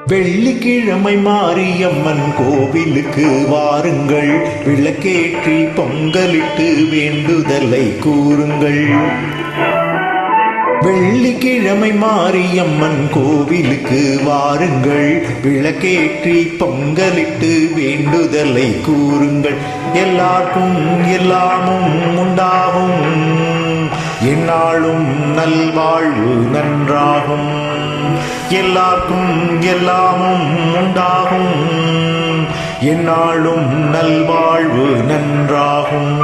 வெள்ளிக்கிழமை மாரியம்மன் கோவிலுக்கு வாருங்கள், விளக்கேற்றி பொங்கலிட்டு வேண்டுதலை கூறுங்கள். வெள்ளிக்கிழமை மாரியம்மன் கோவிலுக்கு வாருங்கள், விளக்கேற்றி பொங்கலிட்டு வேண்டுதலை கூறுங்கள். எல்லாருக்கும் எல்லாமும் உண்டாகும், எந்நாளும் நல்வாழ்வு நன்றாகும். எல்லாருக்கும் எல்லாமும் உண்டாகும், எந்நாளும் நல்வாழ்வு நன்றாகும்.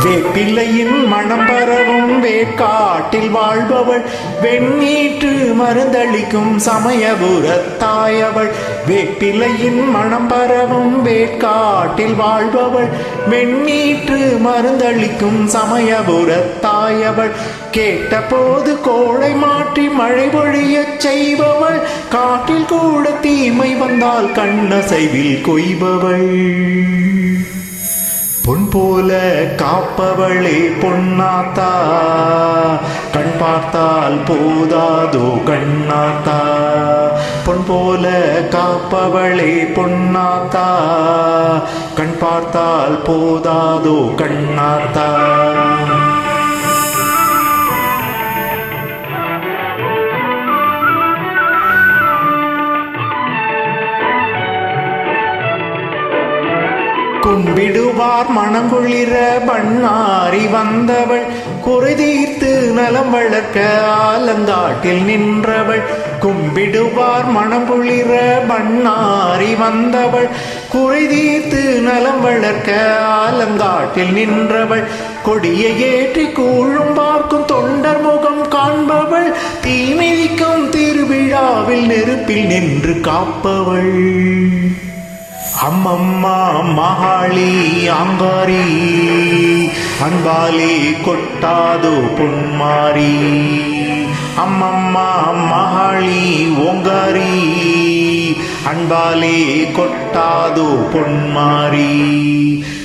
வேப்பிள்ளையின் மனம் பரவும் வேட்காட்டில் வாழ்பவள், வெண்ணீற்று மருந்தளிக்கும் சமயபுரத்தாயவள். வேப்பிள்ளையின் மனம் பரவும் வேட்காட்டில் வாழ்பவள், வெண்ணீற்று மருந்தளிக்கும் சமயபுரத்தாயவள். கேட்ட போது கோளை மாற்றி மழை பொழியச் செய்பவள், காட்டில் கூட தீமை வந்தால் கண்ணசைவில் கொய்பவள். பொன் போல காப்பவளே பொன்னாத்தா, கண் பார்த்தால் போதாதோ கண்ணாத்தா. பொன் போல காப்பவளே பொன்னாத்தா, கண் பார்த்தால் போதாதோ கண்ணாத்தா. கும்பிடுவார் மனங்குளிர பண்ணாரி வந்தவள், குறை தீர்த்து நலம் வளர்க்க ஆலங்காட்டில் நின்றவள். கும்பிடுவார் மனங்குளிர பண்ணாரி வந்தவள், குறை தீர்த்து நலம் வளர்க்க ஆலங்காட்டில் நின்றவள். கொடியை ஏற்றி கூழும் பார்க்கும் தொண்டர் முகம் காண்பவள், தீமிதிக்கும் திருவிழாவில் நெருப்பில் நின்று காப்பவள். அம்மம்மா மகாளி ஆங்காரி, அன்பாலே கொட்டாதோ பொன்மாரி. அம்மம்மா மகாளி ஓங்காரி, அன்பாலே கொட்டாதோ பொன்மாரி.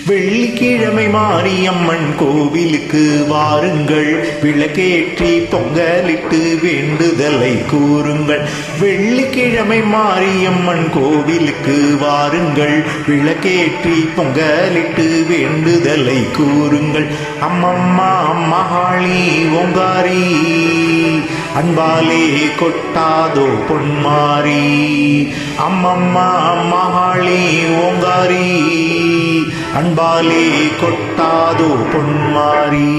வெள்ளிக்கிழமை மாரியம்மன் கோவிலுக்கு வாருங்கள், விளக்கேற்றி பொங்கலிட்டு வேண்டுதலை கூறுங்கள். வெள்ளிக்கிழமை மாரியம்மன் கோவிலுக்கு வாருங்கள், விளக்கேற்றி பொங்கலிட்டு வேண்டுதலை கூறுங்கள். அம்மம்மா மகாளி ஓங்காரி, அன்பாலே கொட்டாதோ பொன்மாரி. அம்மம்மா மகாளி ஓங்காரி, அன்பாலே கொட்டாதோ பொன்மாரி.